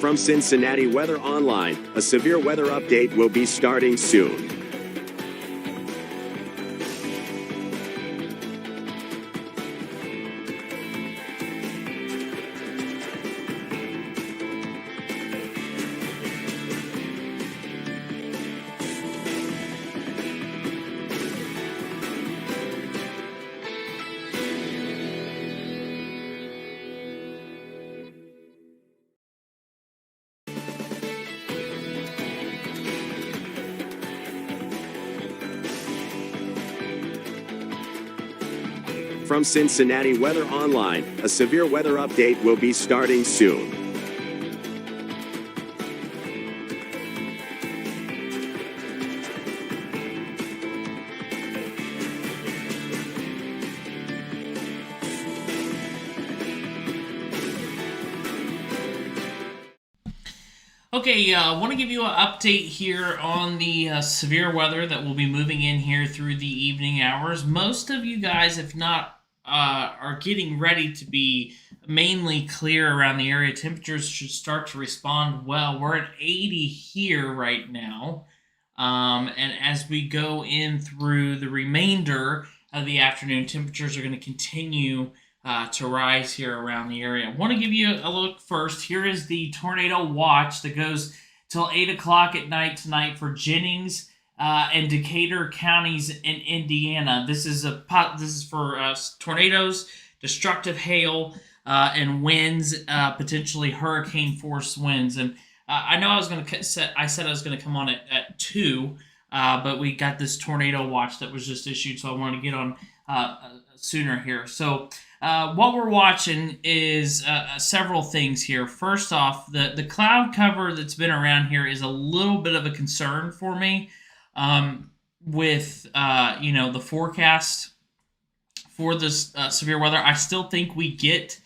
From Cincinnati Weather Online, a severe weather update will be starting soon. From Cincinnati Weather Online, a severe weather update will be starting soon. Okay, I want to give you an update here on the severe weather that will be moving in here through the evening hours. Most of you guys, if not, are getting ready to be mainly clear around the area. Temperatures should start to respond well. We're at 80 here right now. And as we go in through the remainder of the afternoon, temperatures are going to continue to rise here around the area. I want to give you a look first. Here is the tornado watch that goes till 8 o'clock at night tonight for Jennings and Decatur counties in Indiana. This is for tornadoes, destructive hail, and winds, potentially hurricane force winds. And I know I said I was going to come on at 2, but we got this tornado watch that was just issued, so I wanted to get on sooner here. So what we're watching is several things here. First off, the cloud cover that's been around here is a little bit of a concern for me with the forecast for this severe weather. I still think we get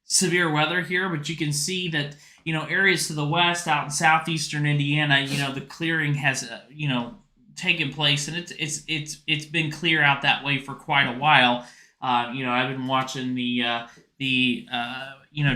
severe weather here, but you can see that areas to the west, out in southeastern Indiana, the clearing has taken place, and it's been clear out that way for quite a while. I've been watching the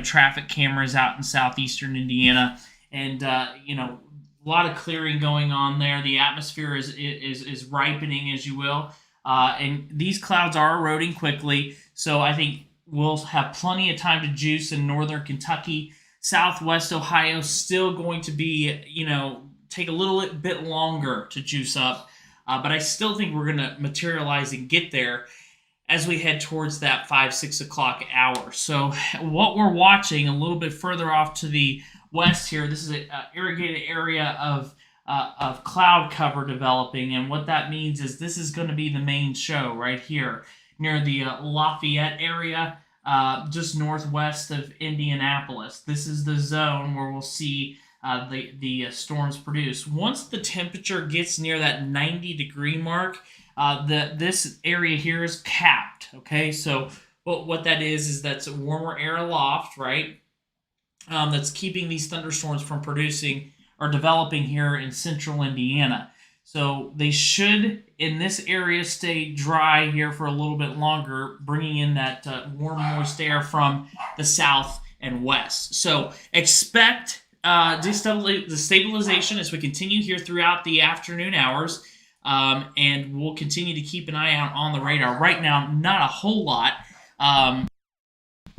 traffic cameras out in southeastern Indiana, and a lot of clearing going on there. The atmosphere is ripening, as you will, and these clouds are eroding quickly. So I think we'll have plenty of time to juice in northern Kentucky. Southwest Ohio still going to be, take a little bit longer to juice up, but I still think we're going to materialize and get there as we head towards that 5-6 o'clock hour. So what we're watching a little bit further off to the west here, this is an irrigated area of cloud cover developing, and what that means is this is going to be the main show right here near the Lafayette area, just northwest of Indianapolis. This is the zone where we'll see the storms produce. Once the temperature gets near that 90-degree mark, this area here is capped. Okay, so what that is that's a warmer air aloft, right? That's keeping these thunderstorms from producing or developing here in central Indiana. So they should, in this area, stay dry here for a little bit longer, bringing in that warm, moist air from the south and west. So expect the stabilization as we continue here throughout the afternoon hours, and we'll continue to keep an eye out on the radar. Right now, not a whole lot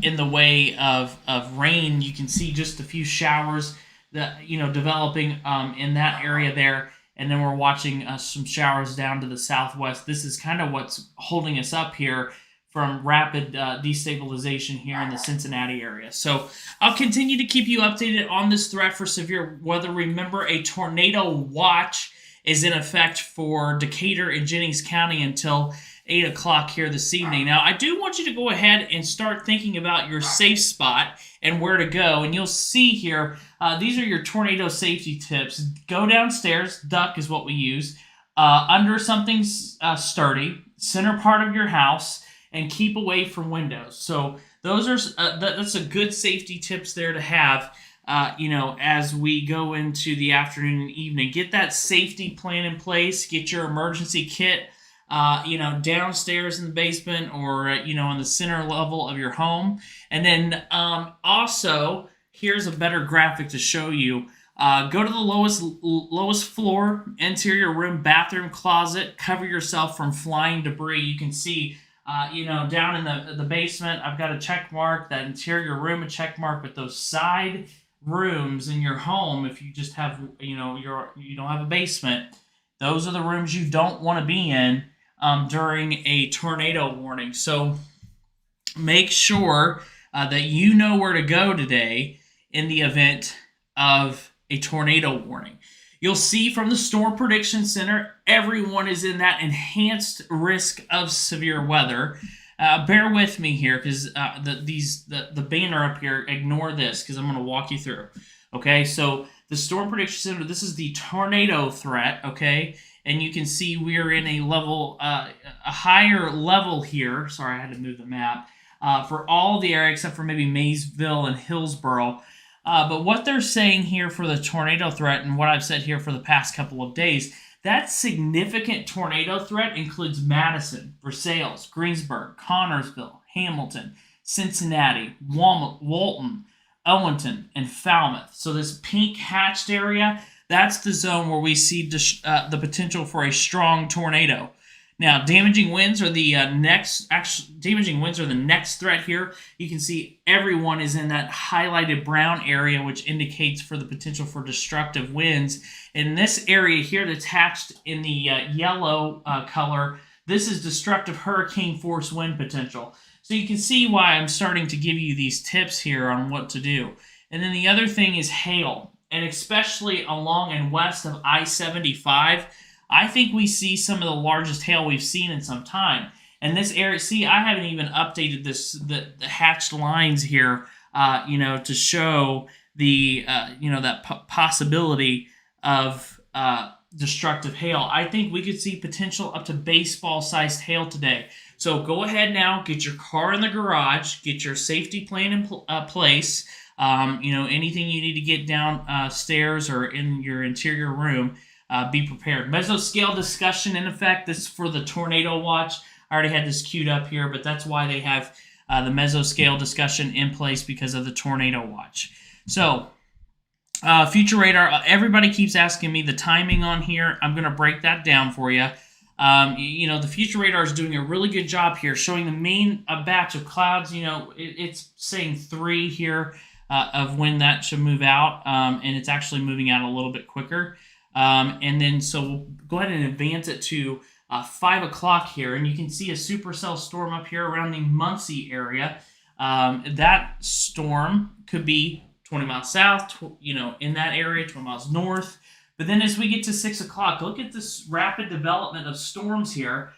in the way of rain. You can see just a few showers that developing in that area there. And then we're watching some showers down to the southwest. This is kind of what's holding us up here from rapid destabilization here in the Cincinnati area. So I'll continue to keep you updated on this threat for severe weather. Remember, a tornado watch is in effect for Decatur and Jennings County until 8 o'clock here this evening. Now, I do want you to go ahead and start thinking about your safe spot and where to go. And you'll see here, these are your tornado safety tips. Go downstairs, duck is what we use, under something sturdy, center part of your house, and keep away from windows. So those are that's a good safety tips there to have, as we go into the afternoon and evening. Get that safety plan in place. Get your emergency kit, downstairs in the basement or, in the center level of your home. And then also here's a better graphic to show you. Go to the lowest floor, interior room, bathroom, closet. Cover yourself from flying debris. You can see, down in the basement, I've got a check mark. That interior room, a check mark. But those side rooms in your home, if you just have, you don't have a basement, those are the rooms you don't want to be in during a tornado warning. So make sure that you know where to go today in the event of a tornado warning. You'll see from the Storm Prediction Center, everyone is in that enhanced risk of severe weather. Bear with me here because the banner up here, ignore this because I'm going to walk you through. Okay, so the Storm Prediction Center, this is the tornado threat, okay? And you can see we are in a higher level here. Sorry, I had to move the map. For all the area except for maybe Maysville and Hillsborough. But what they're saying here for the tornado threat and what I've said here for the past couple of days, that significant tornado threat includes Madison, Versailles, Greensburg, Connorsville, Hamilton, Cincinnati, Walton, Owenston, and Falmouth. So this pink hatched area, that's the zone where we see the potential for a strong tornado. Now, damaging winds are the next threat here. You can see everyone is in that highlighted brown area, which indicates for the potential for destructive winds. In this area here that's hatched in the yellow color, this is destructive hurricane force wind potential. So you can see why I'm starting to give you these tips here on what to do. And then the other thing is hail, and especially along and west of I-75, I think we see some of the largest hail we've seen in some time. And this area, see, I haven't even updated the hatched lines here, to show the, that possibility of destructive hail. I think we could see potential up to baseball-sized hail today. So go ahead now, get your car in the garage, get your safety plan in place. Anything you need to get downstairs or in your interior room. Be prepared. Mesoscale discussion in effect. This is for the tornado watch. I already had this queued up here, but that's why they have the mesoscale discussion in place because of the tornado watch. So, future radar. Everybody keeps asking me the timing on here. I'm going to break that down for you. The future radar is doing a really good job here, showing the main batch of clouds. It's saying 3 here of when that should move out, and it's actually moving out a little bit quicker. And then so we'll go ahead and advance it to 5 o'clock here, and you can see a supercell storm up here around the Muncie area. That storm could be 20 miles south, in that area, 20 miles north. But then as we get to 6 o'clock, look at this rapid development of storms here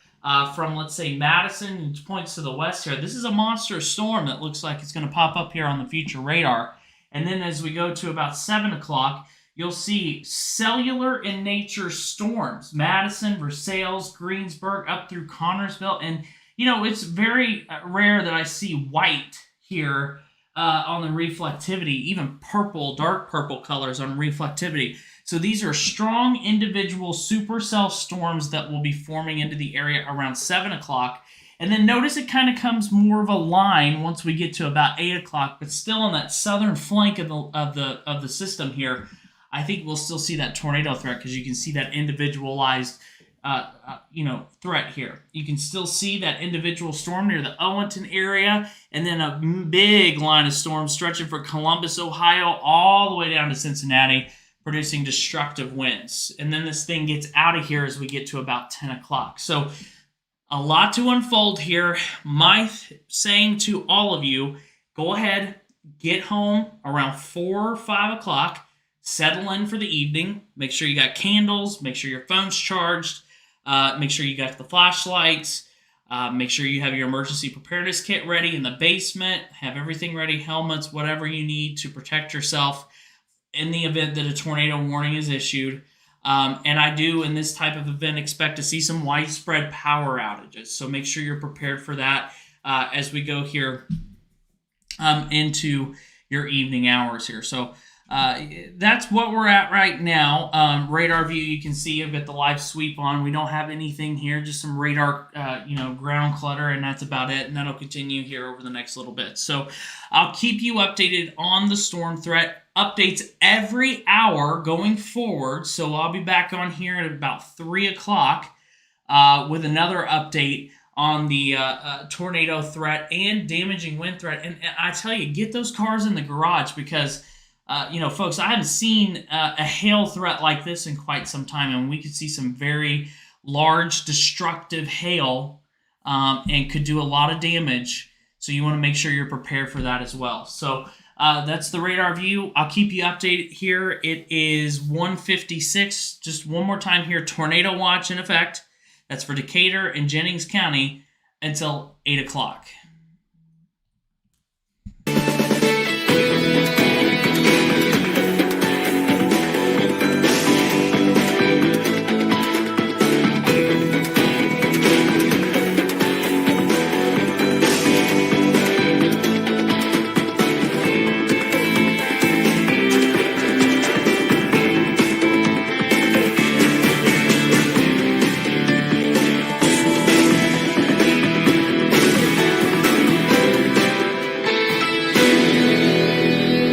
from, let's say, Madison, and points to the west here. This is a monster storm that looks like it's going to pop up here on the future radar. And then as we go to about 7 o'clock, you'll see cellular in nature storms. Madison, Versailles, Greensburg, up through Connorsville. And, it's very rare that I see white here on the reflectivity, even purple, dark purple colors on reflectivity. So these are strong individual supercell storms that will be forming into the area around 7 o'clock. And then notice it kind of comes more of a line once we get to about 8 o'clock, but still on that southern flank of the system here. I think we'll still see that tornado threat because you can see that individualized, threat here. You can still see that individual storm near the Owenston area, and then a big line of storms stretching from Columbus, Ohio, all the way down to Cincinnati, producing destructive winds. And then this thing gets out of here as we get to about 10 o'clock. So a lot to unfold here. My saying to all of you, go ahead, get home around 4 or 5 o'clock, settle in for the evening, make sure you got candles, make sure your phone's charged, make sure you got the flashlights, make sure you have your emergency preparedness kit ready in the basement, have everything ready, helmets, whatever you need to protect yourself in the event that a tornado warning is issued. And I do, in this type of event, expect to see some widespread power outages. So make sure you're prepared for that as we go here into your evening hours here. So That's what we're at right now. Radar view, you can see I've got the live sweep on. We don't have anything here, just some radar, ground clutter, and that's about it. And that'll continue here over the next little bit. So I'll keep you updated on the storm threat. Updates every hour going forward. So I'll be back on here at about 3 o'clock with another update on the tornado threat and damaging wind threat. And I tell you, get those cars in the garage because folks, I haven't seen a hail threat like this in quite some time, and we could see some very large, destructive hail and could do a lot of damage. So you want to make sure you're prepared for that as well. So that's the radar view. I'll keep you updated here. It is 1:56. Just one more time here. Tornado watch in effect. That's for Decatur and Jennings County until 8 o'clock.